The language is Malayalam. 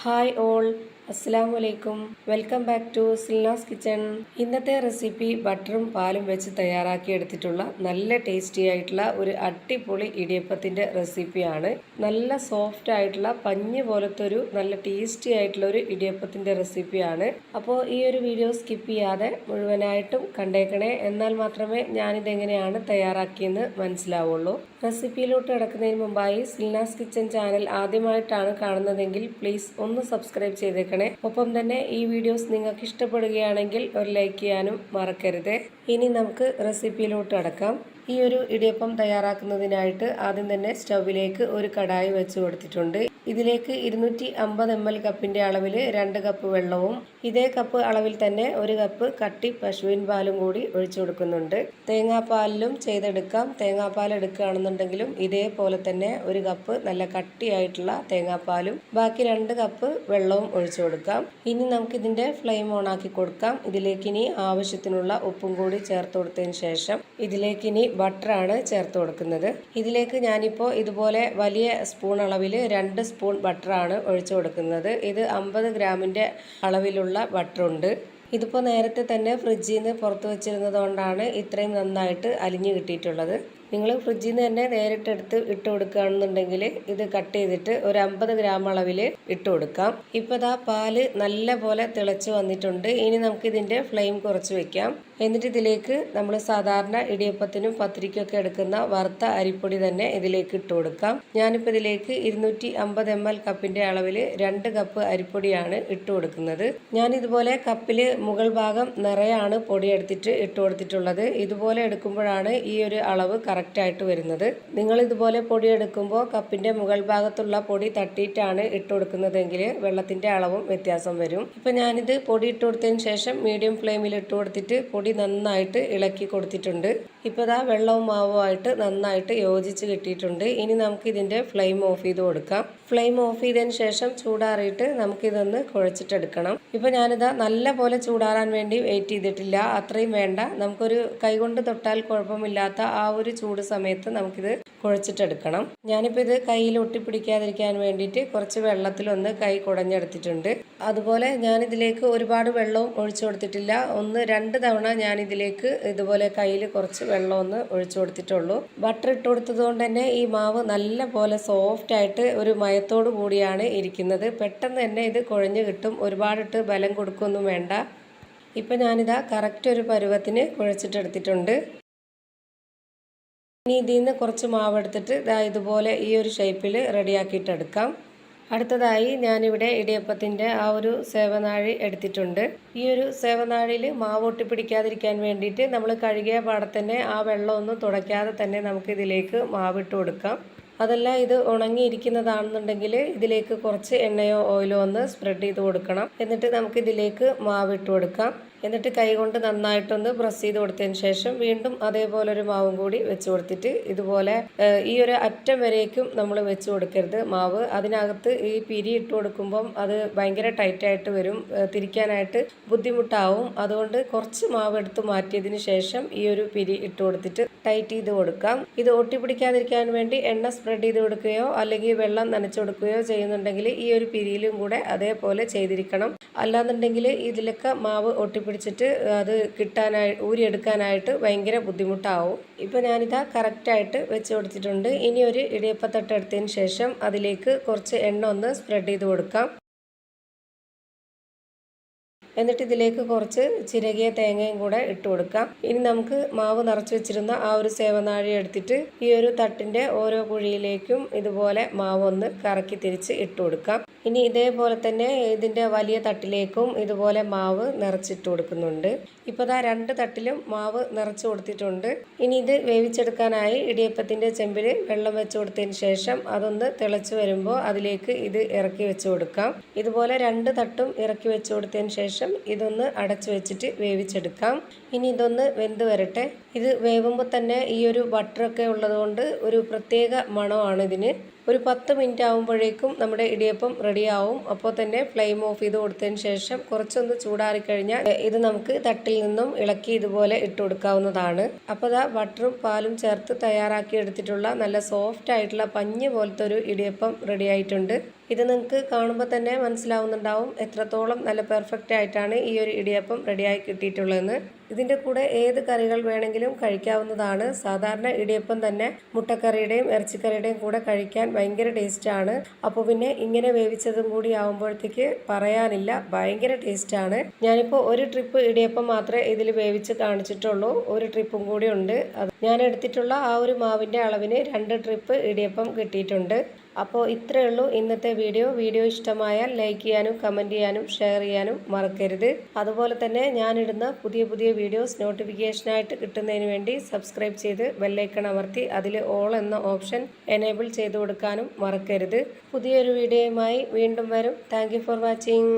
ഹായ് ഓൾ, അസ്സലാമു അലൈക്കും. Welcome back to Silna's kitchen. ഇന്നത്തെ റെസിപ്പി ബട്ടറും പാലും വെച്ച് തയ്യാറാക്കി എടുത്തിട്ടുള്ള നല്ല ടേസ്റ്റി ആയിട്ടുള്ള ഒരു അടിപൊളി ഇടിയപ്പത്തിൻ്റെ റെസിപ്പിയാണ്. നല്ല സോഫ്റ്റ് ആയിട്ടുള്ള പഞ്ഞ് പോലത്തെ ഒരു നല്ല ടേസ്റ്റി ആയിട്ടുള്ള ഒരു ഇടിയപ്പത്തിൻ്റെ റെസിപ്പിയാണ്. അപ്പോൾ ഈ ഒരു വീഡിയോ സ്കിപ്പ് ചെയ്യാതെ മുഴുവനായിട്ടും കണ്ടേക്കണേ. എന്നാൽ മാത്രമേ ഞാനിതെങ്ങനെയാണ് തയ്യാറാക്കിയെന്ന് മനസ്സിലാവുള്ളൂ. റെസിപ്പിയിലോട്ട് കിടക്കുന്നതിന് മുമ്പായി സിൽനാസ് കിച്ചൺ ചാനൽ ആദ്യമായിട്ടാണ് കാണുന്നതെങ്കിൽ പ്ലീസ് ഒന്ന് സബ്സ്ക്രൈബ് ചെയ്തേക്കണം. ഒപ്പം തന്നെ ഈ വീഡിയോസ് നിങ്ങൾക്ക് ഇഷ്ടപ്പെടുകയാണെങ്കിൽ ഒരു ലൈക്ക് ചെയ്യാനും മറക്കരുത്. ഇനി നമുക്ക് റെസിപ്പിയിലോട്ട് കടക്കാം. ഈ ഒരു ഇടിയപ്പം തയ്യാറാക്കുന്നതിനായിട്ട് ആദ്യം തന്നെ സ്റ്റൗവിലേക്ക് ഒരു കടായി വെച്ച് കൊടുത്തിട്ടുണ്ട്. ഇതിലേക്ക് 250 ml കപ്പിൻ്റെ അളവിൽ 2 കപ്പ് വെള്ളവും ഇതേ കപ്പ് അളവിൽ തന്നെ 1 കപ്പ് കട്ടി പശുവിൻ പാലും കൂടി ഒഴിച്ചു കൊടുക്കുന്നുണ്ട്. തേങ്ങാപ്പാലിലും ചെയ്തെടുക്കാം. തേങ്ങാപ്പാൽ എടുക്കുകയാണെന്നുണ്ടെങ്കിലും ഇതേപോലെ തന്നെ 1 കപ്പ് നല്ല കട്ടിയായിട്ടുള്ള തേങ്ങാപ്പാലും ബാക്കി 2 കപ്പ് വെള്ളവും ഒഴിച്ചു കൊടുക്കാം. ഇനി നമുക്കിതിൻ്റെ ഫ്ലെയിം ഓൺ ആക്കി കൊടുക്കാം. ഇതിലേക്ക് ഇനി ആവശ്യത്തിനുള്ള ഉപ്പും കൂടി ചേർത്ത് കൊടുത്തതിന് ശേഷം ഇതിലേക്ക് ഇനി ബട്ടറാണ് ചേർത്ത് കൊടുക്കുന്നത്. ഇതിലേക്ക് ഞാനിപ്പോൾ ഇതുപോലെ വലിയ സ്പൂൺ അളവിൽ 2 സ്പൂൺ ബട്ടറാണ് ഒഴിച്ചു കൊടുക്കുന്നത്. ഇത് 50 ഗ്രാമിൻ്റെ അളവിലുള്ള ബട്ടറുണ്ട്. ഇതിപ്പോൾ നേരത്തെ തന്നെ ഫ്രിഡ്ജിൽ നിന്ന് പുറത്ത് വെച്ചിരുന്നത് കൊണ്ടാണ് ഇത്രയും നന്നായിട്ട് അലിഞ്ഞു കിട്ടിയിട്ടുള്ളത്. നിങ്ങൾ ഫ്രിഡ്ജിൽ നിന്ന് തന്നെ നേരിട്ടെടുത്ത് ഇട്ട് കൊടുക്കുകയാണെന്നുണ്ടെങ്കിൽ ഇത് കട്ട് ചെയ്തിട്ട് ഒരു 50 ഗ്രാം അളവിൽ ഇട്ട് കൊടുക്കാം. ഇപ്പോൾ ഇതാ പാല് നല്ല പോലെ തിളച്ച് വന്നിട്ടുണ്ട്. ഇനി നമുക്കിതിൻ്റെ ഫ്ലെയിം കുറച്ച് വെക്കാം. എന്നിട്ട് ഇതിലേക്ക് നമ്മൾ സാധാരണ ഇടിയപ്പത്തിനും പത്തിരിക്കൊക്കെ എടുക്കുന്ന വറുത്ത അരിപ്പൊടി തന്നെ ഇതിലേക്ക് ഇട്ട് കൊടുക്കാം. ഞാനിപ്പോൾ ഇതിലേക്ക് 250 ml കപ്പിൻ്റെ അളവിൽ 2 കപ്പ് അരിപ്പൊടിയാണ് ഇട്ട് കൊടുക്കുന്നത്. ഞാനിതുപോലെ കപ്പിൽ മുകൾ ഭാഗം നിറയാണ് പൊടി എടുത്തിട്ട് ഇട്ട് കൊടുത്തിട്ടുള്ളത്. ഇതുപോലെ എടുക്കുമ്പോഴാണ് ഈ ഒരു അളവ് കറക്റ്റായിട്ട് വരുന്നത്. നിങ്ങൾ ഇതുപോലെ പൊടി എടുക്കുമ്പോൾ കപ്പിൻ്റെ മുകൾ ഭാഗത്തുള്ള പൊടി തട്ടിയിട്ടാണ് ഇട്ട് കൊടുക്കുന്നതെങ്കിൽ വെള്ളത്തിൻ്റെ അളവും വ്യത്യാസം വരും. ഇപ്പം ഞാനിത് പൊടി ഇട്ട് കൊടുത്തതിന് ശേഷം മീഡിയം ഫ്ലെയിമിൽ ഇട്ട് കൊടുത്തിട്ട് പൊടി നന്നായിട്ട് ഇളക്കി കൊടുത്തിട്ടുണ്ട്. ഇപ്പോൾ ഇതാ വെള്ളവും മാവുമായിട്ട് നന്നായിട്ട് യോജിച്ച് കിട്ടിയിട്ടുണ്ട്. ഇനി നമുക്ക് ഇതിൻ്റെ ഫ്ലെയിം ഓഫ് ചെയ്ത് കൊടുക്കാം. ഫ്ലെയിം ഓഫ് ചെയ്തതിന് ശേഷം ചൂടാറിയിട്ട് നമുക്കിതൊന്ന് കുഴച്ചിട്ടെടുക്കണം. ഇപ്പോൾ ഞാനിതാ നല്ല പോലെ ചൂടാറാൻ വേണ്ടി വെയിറ്റ് ചെയ്തിട്ടില്ല, അത്രയും വേണ്ട. നമുക്കൊരു കൈകൊണ്ട് തൊട്ടാൽ കുഴപ്പമില്ലാത്ത ആ ഒരു ചൂട് സമയത്ത് നമുക്കിത് കുഴച്ചിട്ടെടുക്കണം. ഞാനിപ്പോൾ ഇത് കയ്യിൽ ഒട്ടിപ്പിടിക്കാതിരിക്കാൻ വേണ്ടിയിട്ട് കുറച്ച് വെള്ളത്തിലൊന്ന് കൈ കുടഞ്ഞെടുത്തിട്ടുണ്ട്. അതുപോലെ ഞാനിതിലേക്ക് ഒരുപാട് വെള്ളവും ഒഴിച്ചു കൊടുത്തിട്ടില്ല. 1-2 തവണ ഞാനിതിലേക്ക് ഇതുപോലെ കയ്യിൽ കുറച്ച് വെള്ളം ഒന്ന് ഒഴിച്ചു കൊടുത്തിട്ടുള്ളൂ. ബട്ടർ ഇട്ട് കൊടുത്തത് കൊണ്ട് തന്നെ ഈ മാവ് നല്ല പോലെ സോഫ്റ്റ് ആയിട്ട് ഒരു മയത്തോടു കൂടിയാണ് ഇരിക്കുന്നത്. പെട്ടെന്ന് തന്നെ ഇത് കുഴഞ്ഞു കിട്ടും. ഒരുപാടിട്ട് ബലം കൊടുക്കൊന്നും വേണ്ട. ഇപ്പം ഞാനിതാ കറക്റ്റ് ഒരു പരുവത്തിന് കുഴച്ചിട്ടെടുത്തിട്ടുണ്ട്. ഇനി ഇതിൽ നിന്ന് കുറച്ച് മാവ് എടുത്തിട്ട് ഇതുപോലെ ഈ ഒരു ഷേപ്പിൽ റെഡിയാക്കിയിട്ടെടുക്കാം. അടുത്തതായി ഞാനിവിടെ ഇടിയപ്പത്തിൻ്റെ ആ ഒരു സേവനാഴി എടുത്തിട്ടുണ്ട്. ഈ ഒരു സേവനാഴിയിൽ മാവ് ഒട്ടിപ്പിടിക്കാതിരിക്കാൻ വേണ്ടിയിട്ട് നമ്മൾ കഴുകിയ പാടെ തന്നെ ആ വെള്ളമൊന്നും തുടയ്ക്കാതെ തന്നെ നമുക്കിതിലേക്ക് മാവിട്ട് കൊടുക്കാം. അതല്ല ഇത് ഉണങ്ങിയിരിക്കുന്നതാണെന്നുണ്ടെങ്കിൽ ഇതിലേക്ക് കുറച്ച് എണ്ണയോ ഓയിലോ ഒന്ന് സ്പ്രെഡ് ചെയ്ത് കൊടുക്കണം. എന്നിട്ട് നമുക്കിതിലേക്ക് മാവിട്ട് കൊടുക്കാം. എന്നിട്ട് കൈ കൊണ്ട് നന്നായിട്ടൊന്ന് പ്രസ് ചെയ്ത് കൊടുത്തതിന് ശേഷം വീണ്ടും അതേപോലെ ഒരു മാവും കൂടി വെച്ച് കൊടുത്തിട്ട് ഇതുപോലെ ഈ ഒരു അറ്റം വരേക്കും നമ്മൾ വെച്ച് കൊടുക്കരുത് മാവ്. അതിനകത്ത് ഈ പിരി ഇട്ട് കൊടുക്കുമ്പം അത് ഭയങ്കര ടൈറ്റായിട്ട് വരും, തിരിക്കാനായിട്ട് ബുദ്ധിമുട്ടാവും. അതുകൊണ്ട് കുറച്ച് മാവ് എടുത്ത് മാറ്റിയതിന് ശേഷം ഈ ഒരു പിരി ഇട്ട് കൊടുത്തിട്ട് ടൈറ്റ് ചെയ്ത് കൊടുക്കാം. ഇത് ഒട്ടിപ്പിടിക്കാതിരിക്കാൻ വേണ്ടി എണ്ണ സ്പ്രെഡ് ചെയ്ത് കൊടുക്കുകയോ അല്ലെങ്കിൽ വെള്ളം നനച്ചു കൊടുക്കുകയോ ചെയ്യുന്നുണ്ടെങ്കിൽ ഈ ഒരു പിരിയിലും കൂടെ അതേപോലെ ചെയ്തിരിക്കണം. അല്ലാന്നുണ്ടെങ്കിൽ ഇതിലൊക്കെ മാവ് ഒട്ടിപ്പിടിച്ചിട്ട് അത് ഊരിയെടുക്കാനായിട്ട് ഭയങ്കര ബുദ്ധിമുട്ടാവും. ഇപ്പോൾ ഞാനിതാ കറക്റ്റായിട്ട് വെച്ച് കൊടുത്തിട്ടുണ്ട്. ഇനി ഒരു ഇടിയപ്പത്തട്ട് എടുത്തതിന് ശേഷം അതിലേക്ക് കുറച്ച് എണ്ണ ഒന്ന് സ്പ്രെഡ് ചെയ്ത് കൊടുക്കാം. എന്നിട്ട് ഇതിലേക്ക് കുറച്ച് ചിരകിയ തേങ്ങയും കൂടെ ഇട്ട് കൊടുക്കാം. ഇനി നമുക്ക് മാവ് നിറച്ച് വെച്ചിരുന്ന ആ ഒരു സേവനാഴി എടുത്തിട്ട് ഈ ഒരു തട്ടിൻ്റെ ഓരോ കുഴിയിലേക്കും ഇതുപോലെ മാവ് ഒന്ന് കറക്കി തിരിച്ച് ഇട്ട് കൊടുക്കാം. ഇനി ഇതേപോലെ തന്നെ ഇതിൻ്റെ വലിയ തട്ടിലേക്കും ഇതുപോലെ മാവ് നിറച്ചിട്ട് കൊടുക്കുന്നുണ്ട്. ഇപ്പോൾ ദാ 2 തട്ടിലും മാവ് നിറച്ച് കൊടുത്തിട്ടുണ്ട്. ഇനി ഇത് വേവിച്ചെടുക്കാനായി ഇടിയപ്പത്തിൻ്റെ ചെമ്പിൽ വെള്ളം വെച്ച് കൊടുത്തതിന് ശേഷം അതൊന്ന് തിളച്ച് വരുമ്പോൾ അതിലേക്ക് ഇത് ഇറക്കി വെച്ച് കൊടുക്കാം. ഇതുപോലെ 2 തട്ടും ഇറക്കി വെച്ച് കൊടുത്തതിന് ശേഷം ഇതൊന്ന് അടച്ചു വെച്ചിട്ട് വേവിച്ചെടുക്കാം. ഇനി ഇതൊന്ന് വെന്ത് വരട്ടെ. ഇത് വേവുമ്പോൾ തന്നെ ഈ ഒരു ബട്ടറൊക്കെ ഉള്ളതുകൊണ്ട് ഒരു പ്രത്യേക മണമാണ് ഇതിന്. ഒരു 10 മിനിറ്റ് ആകുമ്പോഴേക്കും നമ്മുടെ ഇടിയപ്പം റെഡിയാവും. അപ്പോൾ തന്നെ ഫ്ലെയിം ഓഫ് ചെയ്ത് കൊടുത്തതിന് ശേഷം കുറച്ചൊന്ന് ചൂടാറിക്കഴിഞ്ഞാൽ ഇത് നമുക്ക് തട്ടിൽ നിന്നും ഇളക്കി ഇതുപോലെ ഇട്ട് കൊടുക്കാവുന്നതാണ്. അപ്പോൾ ദാ ബട്ടറും പാലും ചേർത്ത് തയ്യാറാക്കി എടുത്തിട്ടുള്ള നല്ല സോഫ്റ്റ് ആയിട്ടുള്ള പഞ്ഞ് പോലത്തെ ഒരു ഇടിയപ്പം റെഡി ആയിട്ടുണ്ട്. ഇത് നിങ്ങൾക്ക് കാണുമ്പോൾ തന്നെ മനസ്സിലാവുന്നുണ്ടാവും എത്രത്തോളം നല്ല പെർഫെക്റ്റ് ആയിട്ടാണ് ഈ ഒരു ഇടിയപ്പം റെഡിയായി കിട്ടിയിട്ടുള്ളതെന്ന്. ഇതിൻ്റെ കൂടെ ഏത് കറികൾ വേണമെങ്കിലും കഴിക്കാവുന്നതാണ്. സാധാരണ ഇടിയപ്പം തന്നെ മുട്ടക്കറിയുടെയും ഇറച്ചിക്കറിയുടെയും കൂടെ കഴിക്കാൻ ഭയങ്കര ടേസ്റ്റാണ്. അപ്പോൾ പിന്നെ ഇങ്ങനെ വേവിച്ചതും കൂടി ആവുമ്പോഴത്തേക്ക് പറയാനില്ല, ഭയങ്കര ടേസ്റ്റാണ്. ഞാനിപ്പോൾ ഒരു ട്രിപ്പ് ഇടിയപ്പം മാത്രമേ ഇതിൽ വേവിച്ച് കാണിച്ചിട്ടുള്ളൂ. ഒരു ട്രിപ്പും കൂടി ഉണ്ട്. ഞാൻ എടുത്തിട്ടുള്ള ആ ഒരു മാവിൻ്റെ അളവിന് 2 ട്രിപ്പ് ഇടിയപ്പം കിട്ടിയിട്ടുണ്ട്. അപ്പോൾ ഇത്രയേ ഉള്ളൂ ഇന്നത്തെ വീഡിയോ ഇഷ്ടമായാൽ ലൈക്ക് ചെയ്യാനും കമൻറ്റ് ചെയ്യാനും ഷെയർ ചെയ്യാനും മറക്കരുത്. അതുപോലെ തന്നെ ഞാനിടുന്ന പുതിയ വീഡിയോസ് നോട്ടിഫിക്കേഷനായിട്ട് കിട്ടുന്നതിന് വേണ്ടി സബ്സ്ക്രൈബ് ചെയ്ത് ബെല്ലൈക്കൺ അമർത്തി അതിൽ ഓൾ എന്ന ഓപ്ഷൻ എനേബിൾ ചെയ്ത് കൊടുക്കാനും മറക്കരുത്. പുതിയൊരു വീഡിയോയുമായി വീണ്ടും വരും. Thank you for watching.